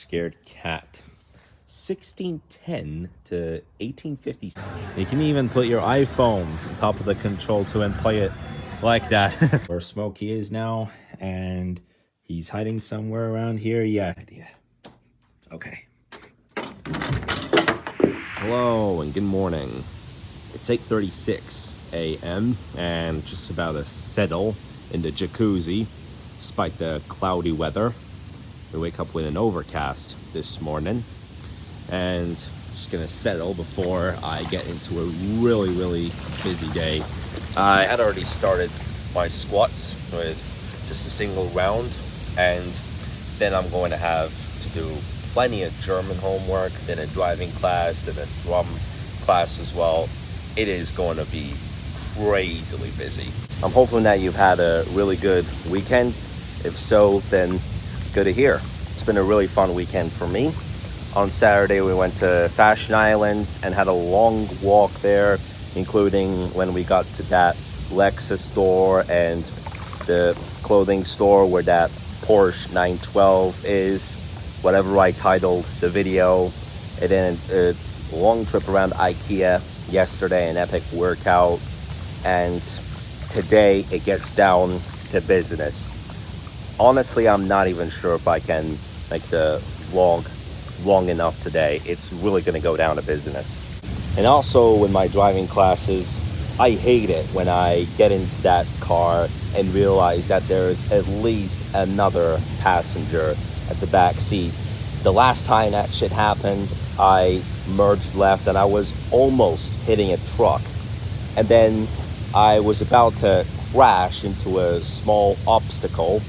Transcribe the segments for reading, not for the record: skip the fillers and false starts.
Scared cat. 1610 to 1850. You can even put your iPhone on top of the control to and play it like that. Where Smokey is now, and he's hiding somewhere around here. Yeah. Okay. Hello and good morning. It's 8:36 a.m. and just about to settle in the jacuzzi despite the cloudy weather. We wake up with an overcast this morning and just gonna settle before I get into a really busy day. I had already started my squats with just a single round, and then I'm going to have to do plenty of German homework, then a driving class, then a drum class as well. It is going to be crazily busy. I'm hoping that you've had a really good weekend. If so, then good to hear. It's been a really fun weekend for me. On Saturday, we went to Fashion Islands and had a long walk there, including when we got to that Lexus store and the clothing store where that Porsche 912 is, whatever I titled the video. And then a long trip around IKEA yesterday, an epic workout. And today it gets down to business. Honestly, I'm not even sure if I can make the vlog long enough today. It's really going to go down to business. And also with my driving classes, I hate it when I get into that car and realize that there's at least another passenger at the back seat. The last time that shit happened, I merged left and I was almost hitting a truck. And then I was about to crash into a small obstacle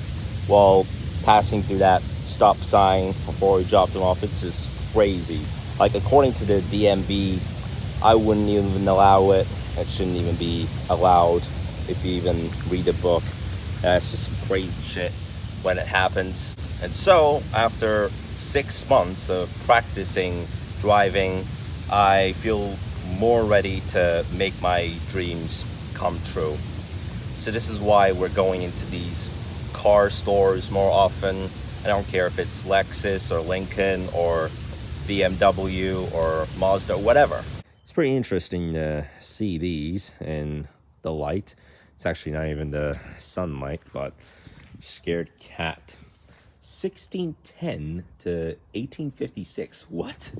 while passing through that stop sign before we dropped him off. It's just crazy. Like, according to the DMV, I wouldn't even allow it. It shouldn't even be allowed if you even read the book. It's just some crazy shit when it happens. And so, after 6 months of practicing driving, I feel more ready to make my dreams come true. So this is why we're going into these car stores more often. I don't care if it's Lexus or Lincoln or BMW or Mazda or whatever. It's pretty interesting to see these in the light. It's actually not even the sunlight, but Scared cat. 1610 to 1856. What?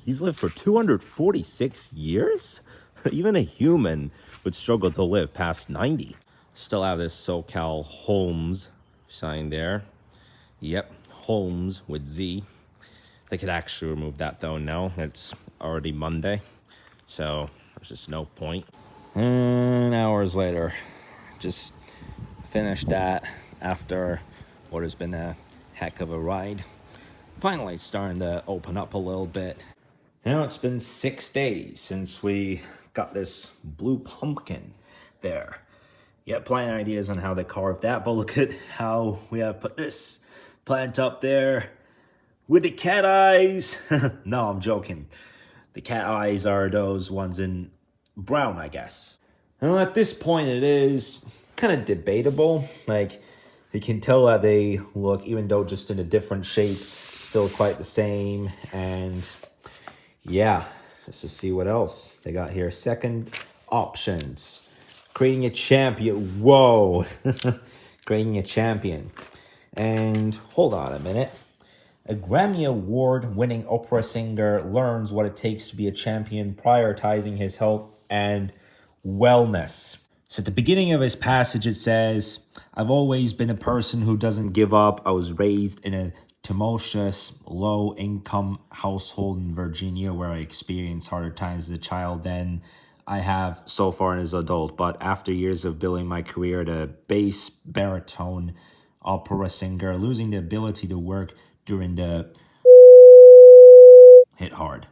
He's lived for 246 years? Even a human would struggle to live past 90. Still have this SoCal Holmes sign there. Yep, Holmes with Z. They could actually remove that though now. It's already Monday, so there's just no point. And hours later, just finished that after what has been a heck of a ride. Finally it's starting to open up a little bit. Now it's been 6 days since we got this blue pumpkin there. Yeah, plenty of ideas on how they carved that, but look at how we have put this plant up there with the cat eyes. No, I'm joking. The cat eyes are those ones in brown, I guess. And at this point, it is kind of debatable. Like, you can tell that they look, even though just in a different shape, still quite the same. And yeah, let's just see what else they got here. Second options. Creating a champion. Whoa. Creating a champion. And hold on a minute. A Grammy Award-winning opera singer learns what it takes to be a champion, prioritizing his health and wellness. So at the beginning of his passage, it says, I've always been a person who doesn't give up. I was raised in a tumultuous, low-income household in Virginia where I experienced harder times as a child than I have so far as an adult. But after years of building my career as a bass baritone opera singer, losing the ability to work during the hit hard.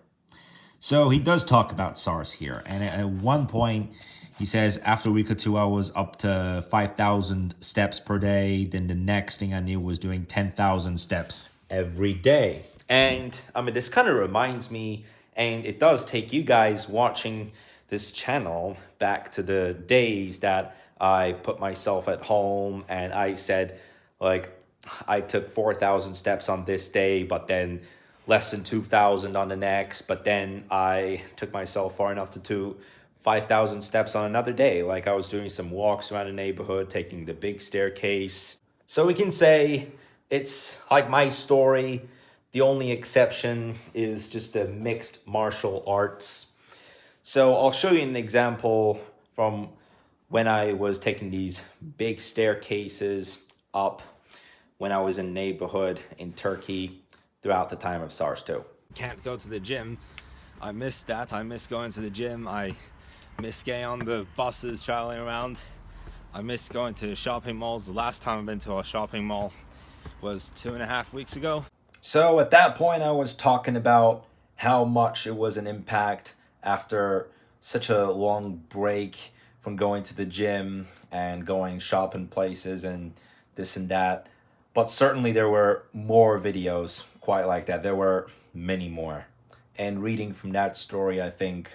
So he does talk about SARS here. And at one point, he says, after a week or two, I was up to 5,000 steps per day. Then the next thing I knew was doing 10,000 steps every day. And I mean, this kind of reminds me, and it does take you guys watching this channel back to the days that I put myself at home and I said, like, I took 4,000 steps on this day, but then less than 2,000 on the next. But then I took myself far enough to do 5,000 steps on another day. Like I was doing some walks around the neighborhood, taking the big staircase. So we can say it's like my story. The only exception is just the mixed martial arts. So I'll show you an example from when I was taking these big staircases up when I was in neighborhood in Turkey throughout the time of SARS-2. Can't go to the gym. I miss that. I miss going to the gym. I miss getting on the buses traveling around. I miss going to shopping malls. The last time I've been to a shopping mall was 2.5 weeks ago. So at that point, I was talking about how much it was an impact after such a long break from going to the gym and going shopping places and this and that. But certainly there were more videos quite like that. There were many more. And reading from that story, I think,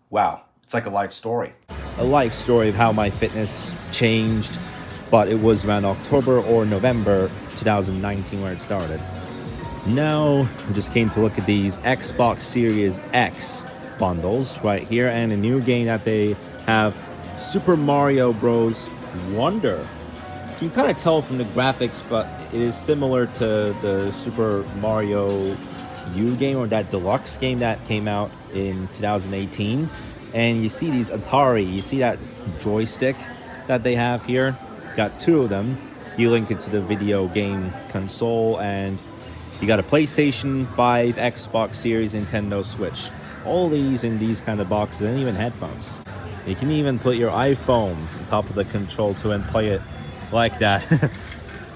wow, it's like a life story. A life story of how my fitness changed, but it was around October or November 2019 where it started. Now, I just came to look at these Xbox Series X bundles right here, and a new game that they have, Super Mario Bros. Wonder. You can kind of tell from the graphics, but it is similar to the Super Mario U game, or that deluxe game that came out in 2018. And you see these Atari, you see that joystick that they have here? Got two of them. You link it to the video game console, and you got a PlayStation 5, Xbox Series, Nintendo Switch. All these in these kind of boxes, and even headphones. You can even put your iPhone on top of the control too and play it like that.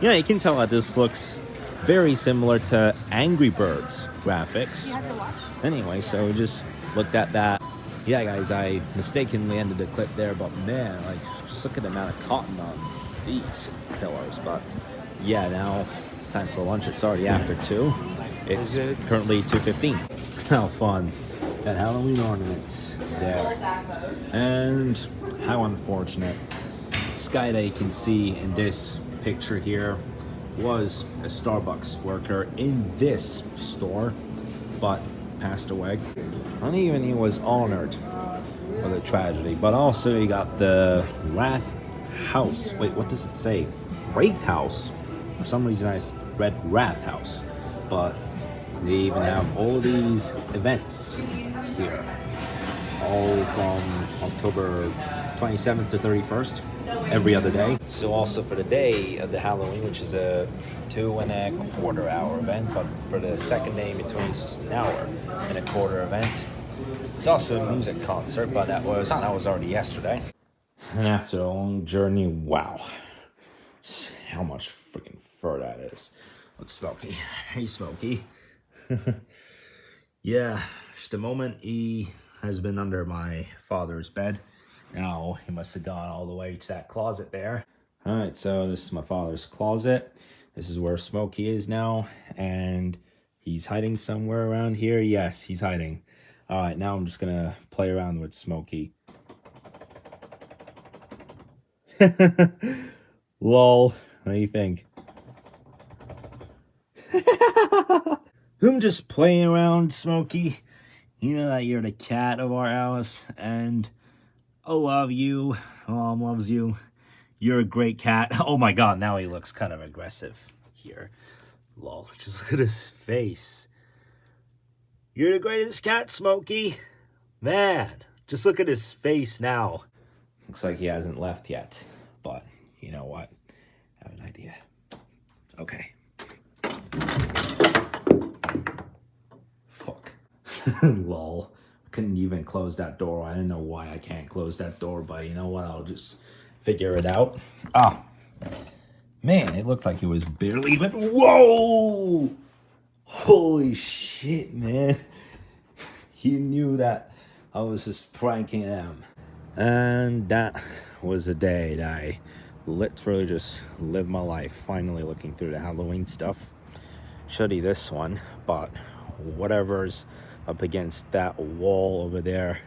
Yeah, you can tell that this looks very similar to Angry Birds graphics. You have to watch. Anyway, so we just looked at that. Yeah, guys, I mistakenly ended the clip there, but man, like, just look at the amount of cotton on these pillows. But yeah, now it's time for lunch. It's already after 2. It's currently 2:15. How fun. Got Halloween ornaments there. And how unfortunate. This guy that you can see in this picture here was a Starbucks worker in this store, but passed away. Not even he was honored for the tragedy, but also you got the Wrath House. Wait, what does it say? Wraith House. For some reason I read Wrath House, but they even have all these events here, all from October 27th to 31st, every other day. So also for the day of the Halloween, which is a 2.25 hour event, but for the second day in between, it's just an hour and a quarter event. It's also a music concert, but that was already yesterday. And after a long journey, wow, how much freaking fur that is. Look, Smokey. Hey, Smokey. Yeah, just a moment he has been under my father's bed. Now he must have gone all the way to that closet there. All right, so this is my father's closet. This is where Smokey is now, and he's hiding somewhere around here. Yes, he's hiding. All right, now I'm just gonna play around with Smokey. Lol, what do you think? I'm just playing around, Smokey. You know that you're the cat of our house, and I love you. Mom loves you. You're a great cat. Oh my god, now he looks kind of aggressive here. Lol, just look at his face. You're the greatest cat, Smokey. Man, just look at his face now. Looks like he hasn't left yet, but you know what? I have an idea. Okay. Fuck. Lol. Couldn't even close that door. I don't know why I can't close that door, but you know what? I'll just figure it out. Ah. Man, it looked like it was barely even... Whoa! Holy shit, man. He knew that I was just pranking him. And that was a day that I literally just lived my life, finally looking through the Halloween stuff. Showed you this one, but whatever's up against that wall over there,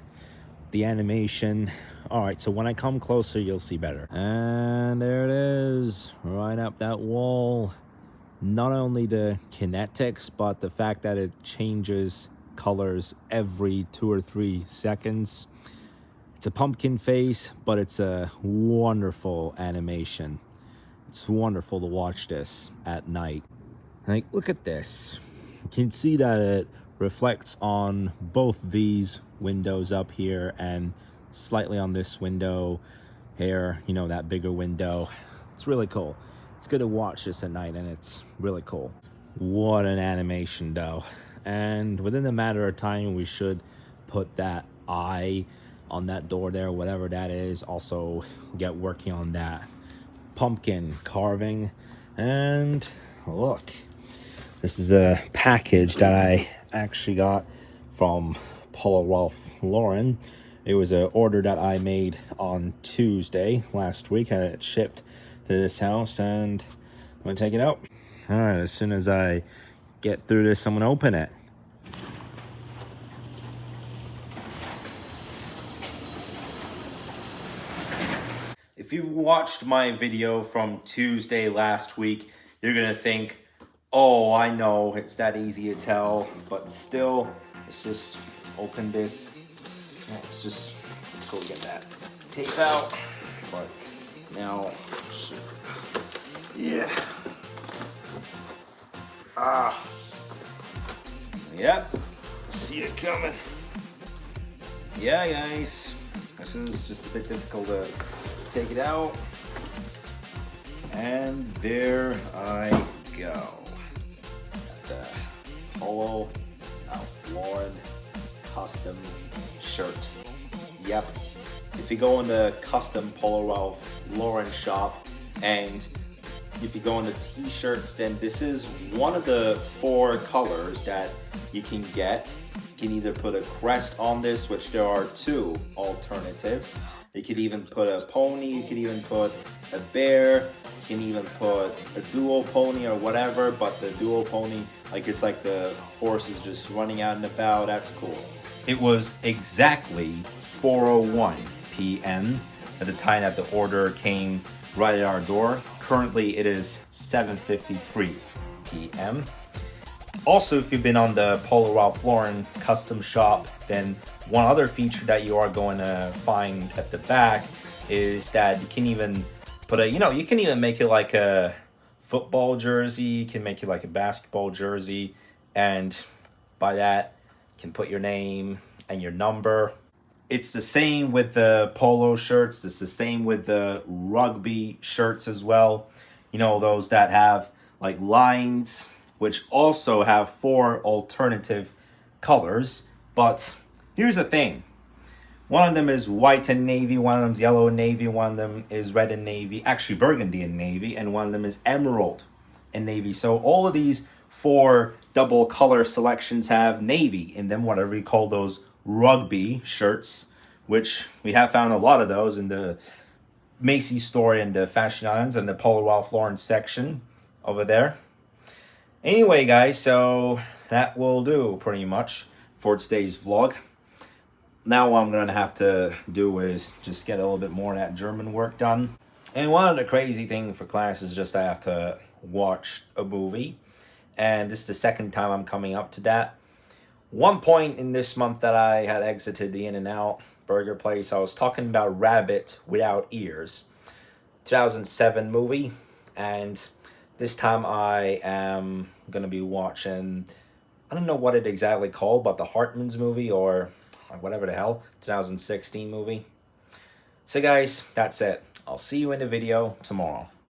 the animation. All right, so when I come closer, you'll see better. And there it is, right up that wall. not only the kinetics, but the fact that it changes colors every 2 or 3 seconds. It's a pumpkin face, but it's a wonderful animation. It's wonderful to watch this at night. Like, look at this. You can see that it reflects on both these windows up here and slightly on this window here, you know, that bigger window. It's really cool. It's good to watch this at night, and it's really cool. What an animation, though. And within a matter of time, we should put that eye on that door there, whatever that is. Also get working on that pumpkin carving. And look, this is a package that I actually got from Polo Ralph Lauren. It was an order that I made on Tuesday last week, and it shipped to this house, and I'm gonna take it out. All right, as soon as I get through this, I'm gonna open it. If you watched my video from Tuesday last week, you're gonna think, oh, I know, it's that easy to tell, but still, let's just open this. Let's just go get that tape out. But now, yeah. Yep, see it coming. Yeah, guys, this is just a bit difficult to take it out. And there I go. The Polo Ralph Lauren custom shirt. Yep. If you go in the custom Polo Ralph Lauren shop, and if you go into t-shirts, then this is one of the 4 colors that you can get. You can either put a crest on this, which there are 2 alternatives. You could even put a pony, you could even put a bear, you can even put a dual pony or whatever, but the dual pony, like it's like the horse is just running out and about. That's cool. It was exactly 4:01 p.m. at the time that the order came right at our door. Currently, it is 7:53 p.m. Also, if you've been on the Polo Ralph Lauren custom shop, then one other feature that you are going to find at the back is that you can even put a, you can even make it like a football jersey, you can make it like a basketball jersey, and by that, you can put your name and your number. It's the same with the polo shirts. It's the same with the rugby shirts as well. You know, those that have like lines, which also have 4 alternative colors. But here's the thing. One of them is white and navy, one of them is yellow and navy, one of them is red and navy, actually burgundy and navy, and one of them is emerald and navy. So all of these 4 double color selections have navy in them, whatever you call those rugby shirts, which we have found a lot of those in the Macy's store and the Fashion Islands and the Polo Ralph Lauren section over there. Anyway, guys, so that will do pretty much for today's vlog. Now what I'm going to have to do is just get a little bit more of that German work done. And one of the crazy things for class is just I have to watch a movie. And this is the second time I'm coming up to that. One point in this month that I had exited the In-N-Out burger place, I was talking about Rabbit Without Ears. 2007 movie. And this time I am going to be watching, I don't know what it exactly called, but the Hartman's movie or whatever the hell, 2016 movie. So guys, that's it. I'll see you in the video tomorrow.